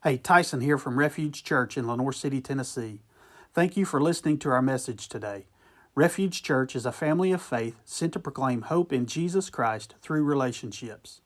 Hey, Tyson here from Refuge Church in Lenoir City, Tennessee. Thank you for listening to our message today. Refuge Church is a family of faith sent to proclaim hope in Jesus Christ through relationships.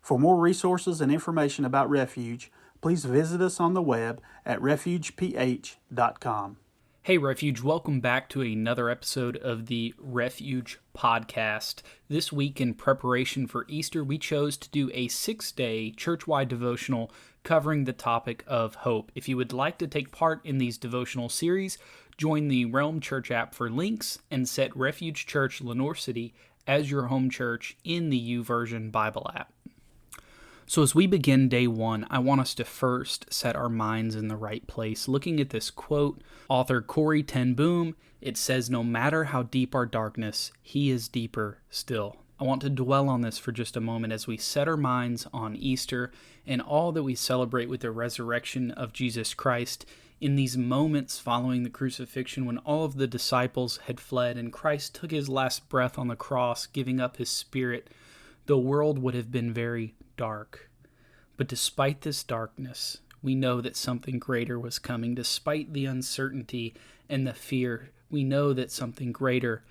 For more resources and information about Refuge, please visit us on the web at refugeph.com. Hey, Refuge, welcome back to another episode of the Refuge Podcast. This week, in preparation for Easter, we chose to do a 6-day church-wide devotional covering the topic of hope. If you would like to take part in these devotional series, join the Realm Church app for links and set Refuge Church Lenoir City as your home church in the YouVersion Bible app. So as we begin day one, I want us to first set our minds in the right place. Looking at this quote, author Corrie ten Boom, it says, "No matter how deep our darkness, He is deeper still." I want to dwell on this for just a moment as we set our minds on Easter and all that we celebrate with the resurrection of Jesus Christ. In these moments following the crucifixion, when all of the disciples had fled and Christ took his last breath on the cross, giving up his spirit, the world would have been very dark. But despite this darkness, we know that something greater was coming. Despite the uncertainty and the fear, we know that something greater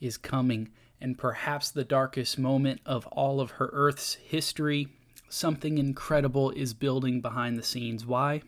is coming. And perhaps the darkest moment of all of her Earth's history, something incredible is building behind the scenes. Why?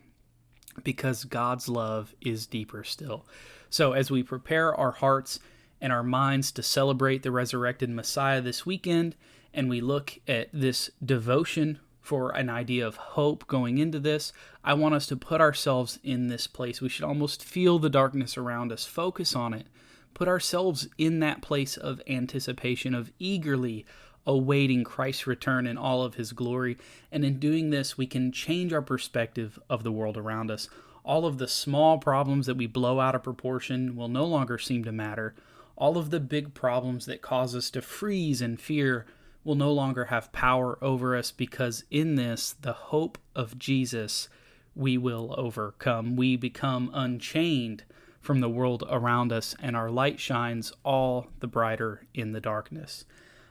Because God's love is deeper still. So as we prepare our hearts and our minds to celebrate the resurrected Messiah this weekend, and we look at this devotion for an idea of hope going into this, I want us to put ourselves in this place. We should almost feel the darkness around us, focus on it, put ourselves in that place of anticipation, of eagerly awaiting Christ's return in all of his glory. And in doing this, we can change our perspective of the world around us. All of the small problems that we blow out of proportion will no longer seem to matter. All of the big problems that cause us to freeze and fear will no longer have power over us, because in this, the hope of Jesus, we will overcome. We become unchained from the world around us, and our light shines all the brighter in the darkness.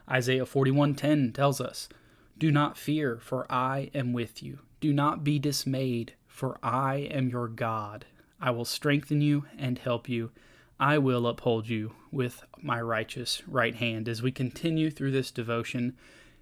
Isaiah 41:10 tells us, "Do not fear, for I am with you. Do not be dismayed, for I am your God. I will strengthen you and help you. I will uphold you with my righteous right hand." As we continue through this devotion,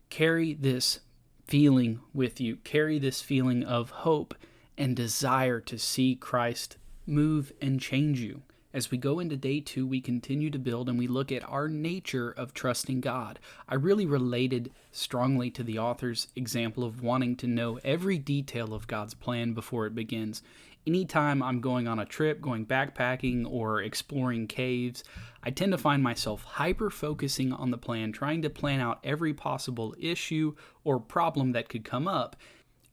carry this feeling with you. Carry this feeling of hope and desire to see Christ move and change you. As we go into day 2, we continue to build and we look at our nature of trusting God. I really related strongly to the author's example of wanting to know every detail of God's plan before it begins. Anytime I'm going on a trip, going backpacking, or exploring caves, I tend to find myself hyper-focusing on the plan, trying to plan out every possible issue or problem that could come up.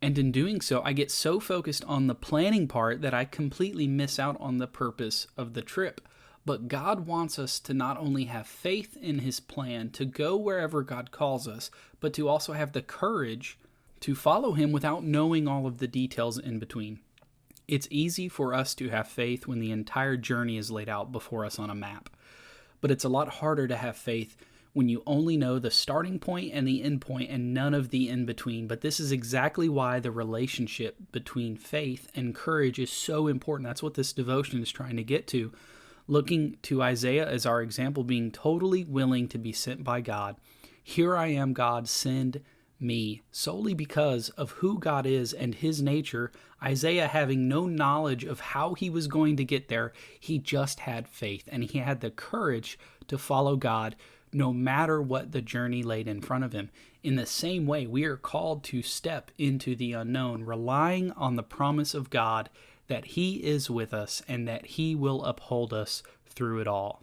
And in doing so, I get so focused on the planning part that I completely miss out on the purpose of the trip. But God wants us to not only have faith in his plan, to go wherever God calls us, but to also have the courage to follow him without knowing all of the details in between. It's easy for us to have faith when the entire journey is laid out before us on a map. But it's a lot harder to have faith when you only know the starting point and the end point and none of the in-between. But this is exactly why the relationship between faith and courage is so important. That's what this devotion is trying to get to. Looking to Isaiah as our example, being totally willing to be sent by God. Here I am, God, send me. Solely because of who God is and his nature, Isaiah, having no knowledge of how he was going to get there, he just had faith and he had the courage to follow God no matter what the journey laid in front of him. In the same way, we are called to step into the unknown, relying on the promise of God that he is with us and that he will uphold us through it all.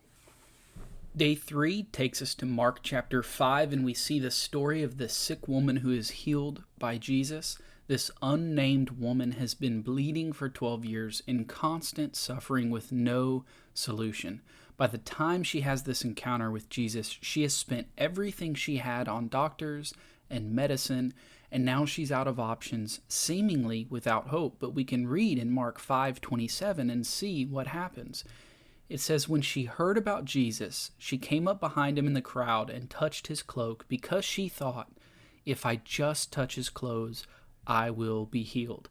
Day 3 takes us to Mark chapter 5, and we see the story of this sick woman who is healed by Jesus. This unnamed woman has been bleeding for 12 years in constant suffering with no solution. By the time she has this encounter with Jesus, she has spent everything she had on doctors and medicine, and now she's out of options, seemingly without hope. But we can read in Mark 5:27 and see what happens. It says, "When she heard about Jesus, she came up behind him in the crowd and touched his cloak, because she thought, 'If I just touch his clothes, I will be healed.'"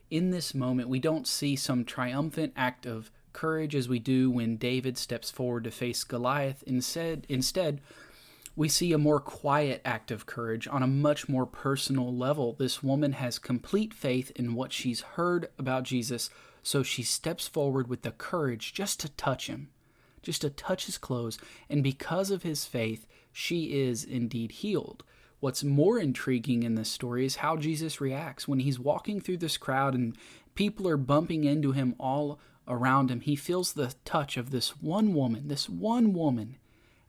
in this moment, we don't see some triumphant act of courage as we do when David steps forward to face Goliath. Instead, we see a more quiet act of courage on a much more personal level. This woman has complete faith in what she's heard about Jesus, so she steps forward with the courage just to touch him, just to touch his clothes, and because of his faith, she is indeed healed. What's more intriguing in this story is how Jesus reacts when he's walking through this crowd and people are bumping into him all around him. He feels the touch of this one woman,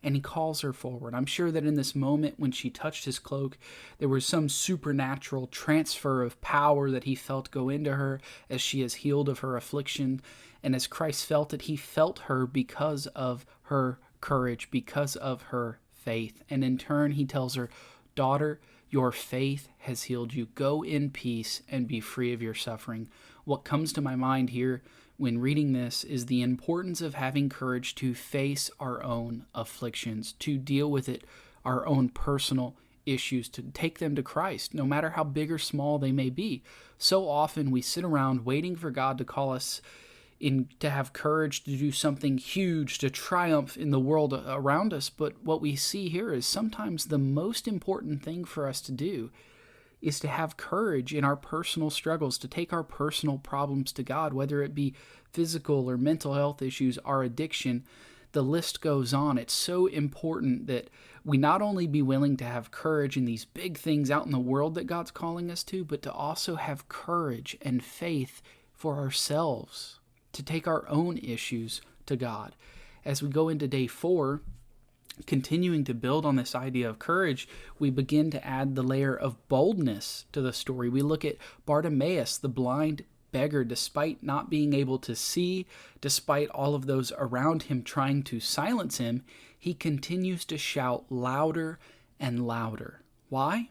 and he calls her forward. I'm sure that in this moment when she touched his cloak, there was some supernatural transfer of power that he felt go into her as she is healed of her affliction. And as Christ felt it, he felt her because of her courage, because of her faith. And in turn, he tells her, "Daughter, your faith has healed you. Go in peace and be free of your suffering." What comes to my mind here when reading this is the importance of having courage to face our own afflictions, to deal with it, our own personal issues, to take them to Christ, no matter how big or small they may be. So often we sit around waiting for God to call us in, to have courage to do something huge, to triumph in the world around us. But what we see here is sometimes the most important thing for us to do is to have courage in our personal struggles, to take our personal problems to God, whether it be physical or mental health issues, our addiction. The list goes on. It's so important that we not only be willing to have courage in these big things out in the world that God's calling us to, but to also have courage and faith for ourselves, to take our own issues to God. As we go into day 4, continuing to build on this idea of courage, we begin to add the layer of boldness to the story. We look at Bartimaeus, the blind beggar. Despite not being able to see, despite all of those around him trying to silence him, he continues to shout louder and louder. Why?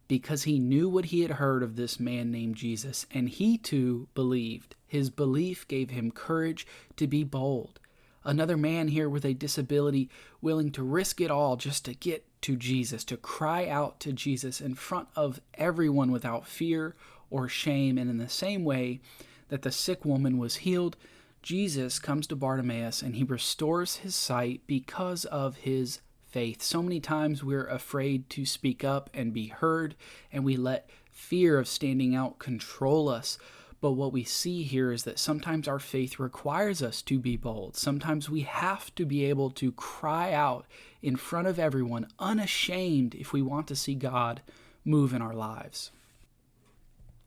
Because he knew what he had heard of this man named Jesus, and he too believed. His belief gave him courage to be bold. Another man here with a disability willing to risk it all just to get to Jesus, to cry out to Jesus in front of everyone without fear or shame. And in the same way that the sick woman was healed, Jesus comes to Bartimaeus and he restores his sight because of his faith. So many times we're afraid to speak up and be heard, and we let fear of standing out control us. But what we see here is that sometimes our faith requires us to be bold. Sometimes we have to be able to cry out in front of everyone, unashamed, if we want to see God move in our lives.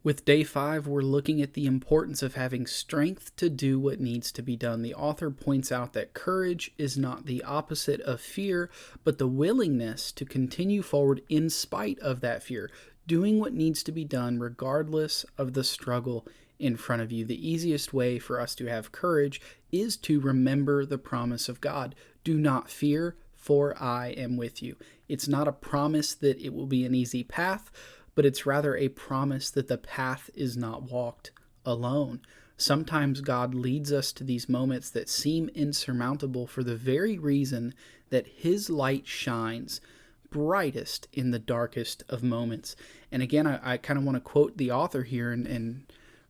With day 5, we're looking at the importance of having strength to do what needs to be done. The author points out that courage is not the opposite of fear, but the willingness to continue forward in spite of that fear, doing what needs to be done regardless of the struggle in front of you. The easiest way for us to have courage is to remember the promise of God. Do not fear, for I am with you. It's not a promise that it will be an easy path, but it's rather a promise that the path is not walked alone. Sometimes God leads us to these moments that seem insurmountable for the very reason that His light shines brightest in the darkest of moments. And again, I kind of want to quote the author here and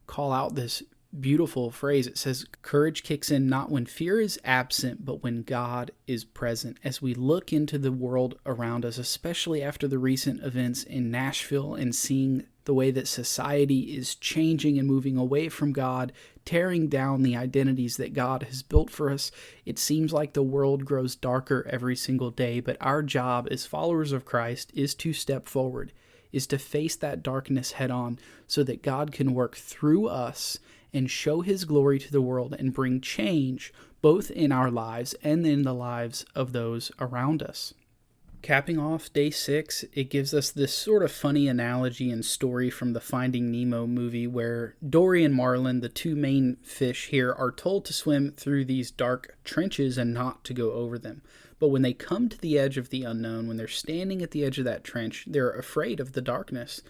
call out this beautiful phrase. It says, courage kicks in not when fear is absent, but when God is present. As we look into the world around us, especially after the recent events in Nashville and seeing the way that society is changing and moving away from God, tearing down the identities that God has built for us, it seems like the world grows darker every single day. But our job as followers of Christ is to step forward, is to face that darkness head on so that God can work through us and show His glory to the world and bring change both in our lives and in the lives of those around us. Capping off day 6, it gives us this sort of funny analogy and story from the Finding Nemo movie where Dory and Marlin, the two main fish here, are told to swim through these dark trenches and not to go over them. But when they come to the edge of the unknown, when they're standing at the edge of that trench, they're afraid of the darkness.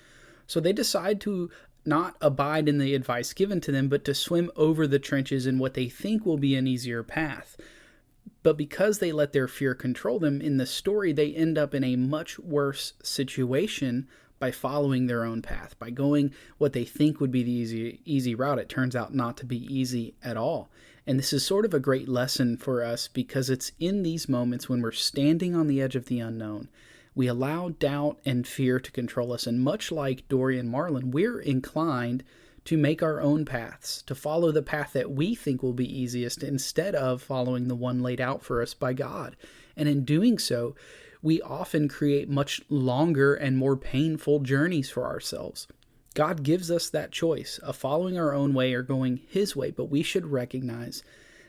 So they decide to not abide in the advice given to them, but to swim over the trenches in what they think will be an easier path. But because they let their fear control them, in the story they end up in a much worse situation by following their own path, by going what they think would be the easy route. It turns out not to be easy at all. And this is sort of a great lesson for us because it's in these moments when we're standing on the edge of the unknown. We allow doubt and fear to control us. And much like Dory and Marlon, we're inclined to make our own paths, to follow the path that we think will be easiest instead of following the one laid out for us by God. And in doing so, we often create much longer and more painful journeys for ourselves. God gives us that choice of following our own way or going His way, but we should recognize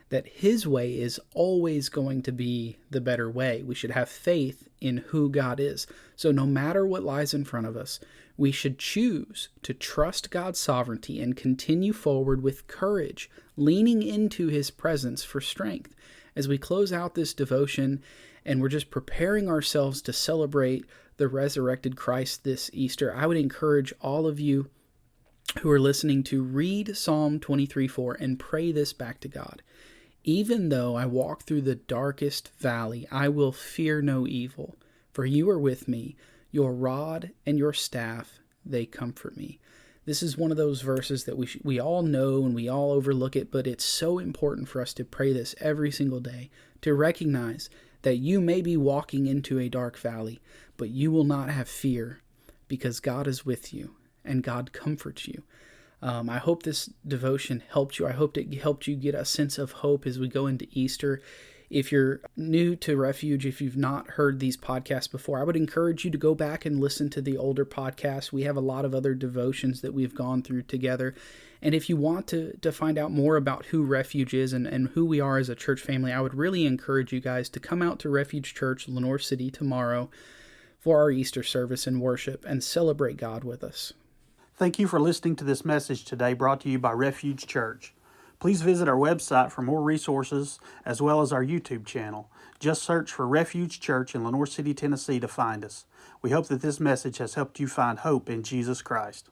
that His way is always going to be the better way. We should have faith in who God is. So no matter what lies in front of us, we should choose to trust God's sovereignty and continue forward with courage, leaning into His presence for strength. As we close out this devotion and we're just preparing ourselves to celebrate the resurrected Christ this Easter, I would encourage all of you who are listening to read Psalm 23:4 and pray this back to God. Even though I walk through the darkest valley, I will fear no evil, for you are with me. Your rod and your staff, they comfort me. This is one of those verses that we all know and we all overlook it, but it's so important for us to pray this every single day, to recognize that you may be walking into a dark valley, but you will not have fear because God is with you and God comforts you. I hope this devotion helped you. I hope it helped you get a sense of hope as we go into Easter. If you're new to Refuge, if you've not heard these podcasts before, I would encourage you to go back and listen to the older podcasts. We have a lot of other devotions that we've gone through together. And if you want to find out more about who Refuge is and who we are as a church family, I would really encourage you guys to come out to Refuge Church, Lenore City, tomorrow for our Easter service and worship and celebrate God with us. Thank you for listening to this message today brought to you by Refuge Church. Please visit our website for more resources as well as our YouTube channel. Just search for Refuge Church in Lenore City, Tennessee to find us. We hope that this message has helped you find hope in Jesus Christ.